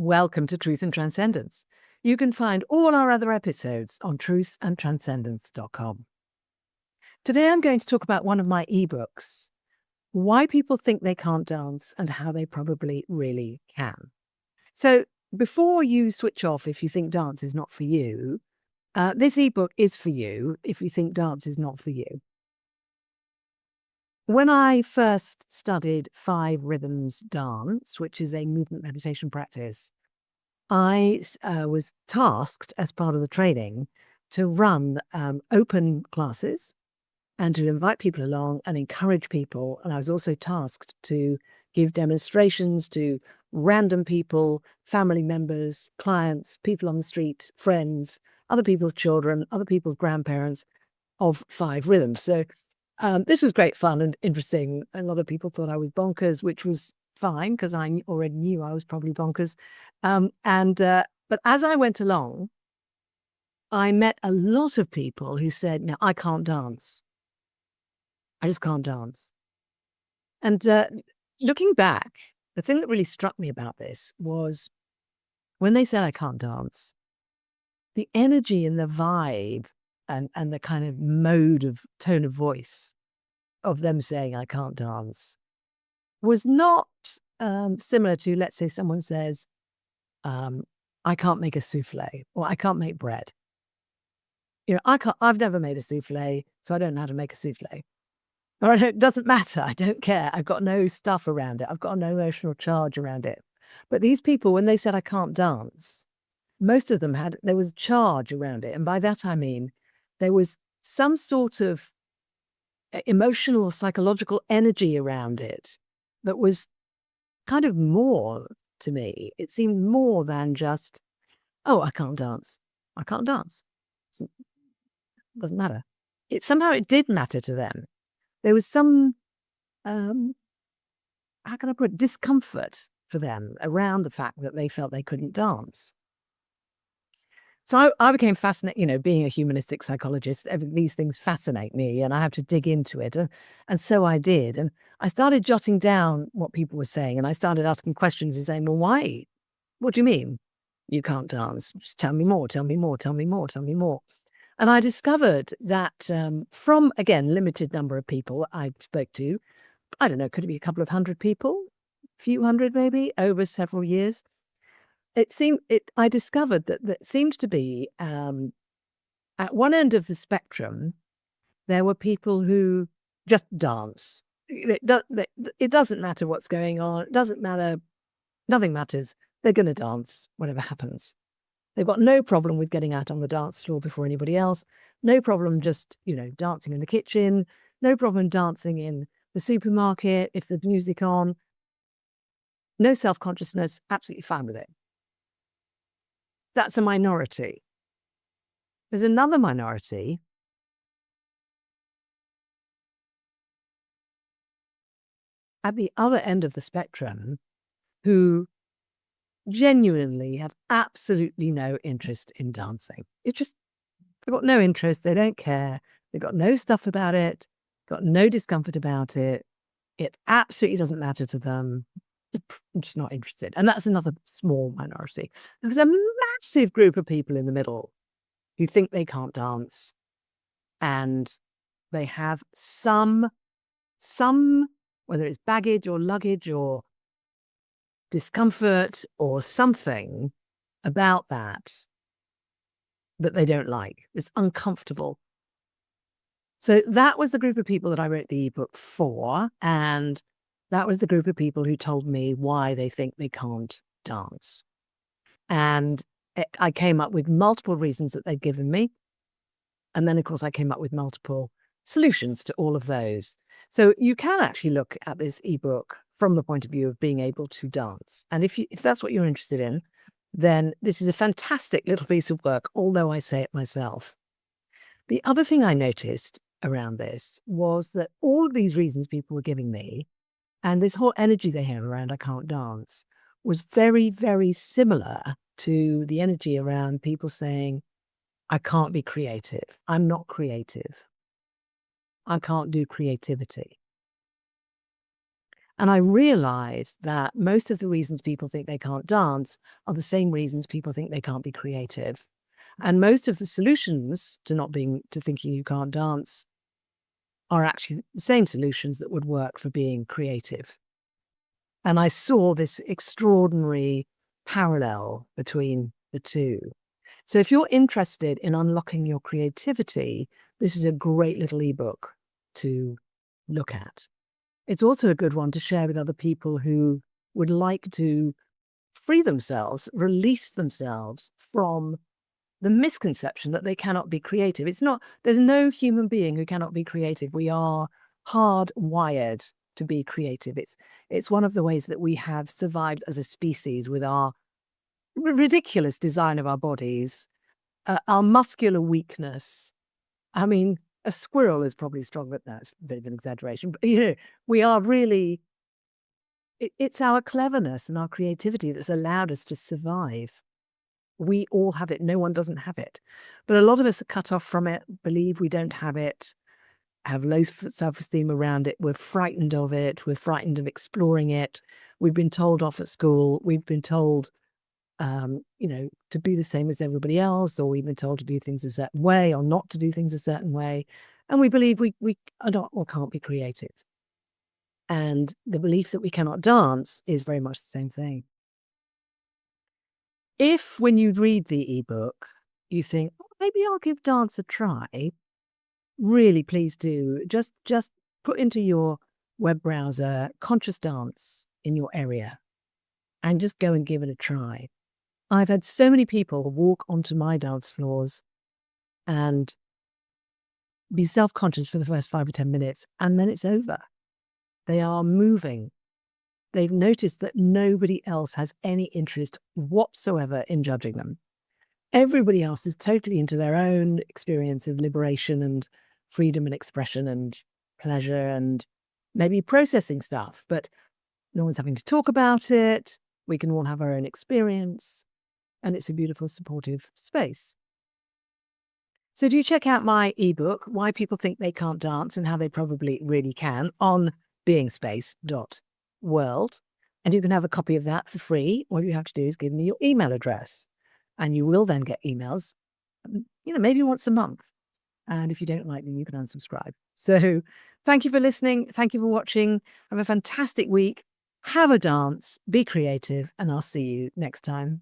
Welcome to Truth and Transcendence. You can find all our other episodes on truthandtranscendence.com. Today I'm going to talk about one of my ebooks, Why People Think They Can't Dance and How They Probably Really Can. So before you switch off if you think dance is not for you, this ebook is for you if you think dance is not for you. When I first studied 5 Rhythms Dance, which is a movement meditation practice, I was tasked as part of the training to run open classes and to invite people along and encourage people. And I was also tasked to give demonstrations to random people, family members, clients, people on the street, friends, other people's children, other people's grandparents of 5 rhythms. So this was great fun and interesting. A lot of people thought I was bonkers, which was fine because I already knew I was probably bonkers. But as I went along, I met a lot of people who said, "No, I can't dance. I just can't dance." And looking back, the thing that really struck me about this was when they said I can't dance, the energy and the vibe and the kind of mode of tone of voice of them saying I can't dance was not similar to, let's say, someone says, I can't make a souffle or I can't make bread. I've never made a souffle, so I don't know how to make a souffle. Or it doesn't matter. I don't care. I've got no stuff around it. I've got no emotional charge around it. But these people, when they said I can't dance, most of them there was a charge around it. And by that, I mean, there was some sort of emotional or psychological energy around it that was kind of more to me. It seemed more than just, oh, I can't dance. I can't dance. It doesn't matter. Somehow it did matter to them. There was some, how can I put it, discomfort for them around the fact that they felt they couldn't dance. So I became fascinated, being a humanistic psychologist, these things fascinate me and I have to dig into it. And so I did. And I started jotting down what people were saying and I started asking questions and saying, well, why? What do you mean you can't dance? Just tell me more, tell me more, tell me more, tell me more. And I discovered that from, again, limited number of people I spoke to, I don't know, could it be a couple of hundred people, a few hundred maybe, over several years? I discovered that it seemed to be at one end of the spectrum, there were people who just dance. It doesn't matter what's going on. It doesn't matter. Nothing matters. They're going to dance, whatever happens. They've got no problem with getting out on the dance floor before anybody else. No problem just, dancing in the kitchen. No problem dancing in the supermarket if there's music on. No self-consciousness, absolutely fine with it. That's a minority. There's another minority at the other end of the spectrum who genuinely have absolutely no interest in dancing. They've got no interest. They don't care. They've got no stuff about it, got no discomfort about it. It absolutely doesn't matter to them. I'm just not interested. And that's another small minority. There's a massive group of people in the middle who think they can't dance and they have some, whether it's baggage or luggage or discomfort or something about that they don't like. It's uncomfortable. So that was the group of people that I wrote the ebook for. And that was the group of people who told me why they think they can't dance. And I came up with multiple reasons that they'd given me. And then, of course, I came up with multiple solutions to all of those. So you can actually look at this ebook from the point of view of being able to dance. And if that's what you're interested in, then this is a fantastic little piece of work, although I say it myself. The other thing I noticed around this was that all of these reasons people were giving me and this whole energy they have around I can't dance was very, very similar to the energy around people saying, I can't be creative. I'm not creative. I can't do creativity. And I realized that most of the reasons people think they can't dance are the same reasons people think they can't be creative. And most of the solutions to thinking you can't dance are actually the same solutions that would work for being creative. And I saw this extraordinary parallel between the two. So if you're interested in unlocking your creativity, this is a great little ebook to look at. It's also a good one to share with other people who would like to free themselves, release themselves from the misconception that they cannot be creative. There's no human being who cannot be creative. We are hardwired to be creative. It's one of the ways that we have survived as a species with our ridiculous design of our bodies, our muscular weakness. I mean, a squirrel is probably stronger. That's a bit of an exaggeration, but we are really. It's our cleverness and our creativity that's allowed us to survive. We all have it. No one doesn't have it. But a lot of us are cut off from it, believe we don't have it, have low self-esteem around it. We're frightened of it. We're frightened of exploring it. We've been told off at school. We've been told, to be the same as everybody else, or we've been told to do things a certain way or not to do things a certain way. And we believe we are not or can't be creative. And the belief that we cannot dance is very much the same thing. If, when you read the ebook, you think, "Oh, maybe I'll give dance a try," really, please do. Just put into your web browser conscious dance in your area and just go and give it a try. I've had so many people walk onto my dance floors and be self-conscious for the first 5 or 10 minutes, and then it's over. They are moving. They've noticed that nobody else has any interest whatsoever in judging them. Everybody else is totally into their own experience of liberation and freedom and expression and pleasure and maybe processing stuff, but no one's having to talk about it. We can all have our own experience, and it's a beautiful, supportive space. So do check out my ebook, Why People Think They Can't Dance and How They Probably Really Can, on beingspace.world. And you can have a copy of that for free. All you have to do is give me your email address, and you will then get emails, maybe once a month. And if you don't like them, you can unsubscribe. So thank you for listening. Thank you for watching. Have a fantastic week. Have a dance, be creative, and I'll see you next time.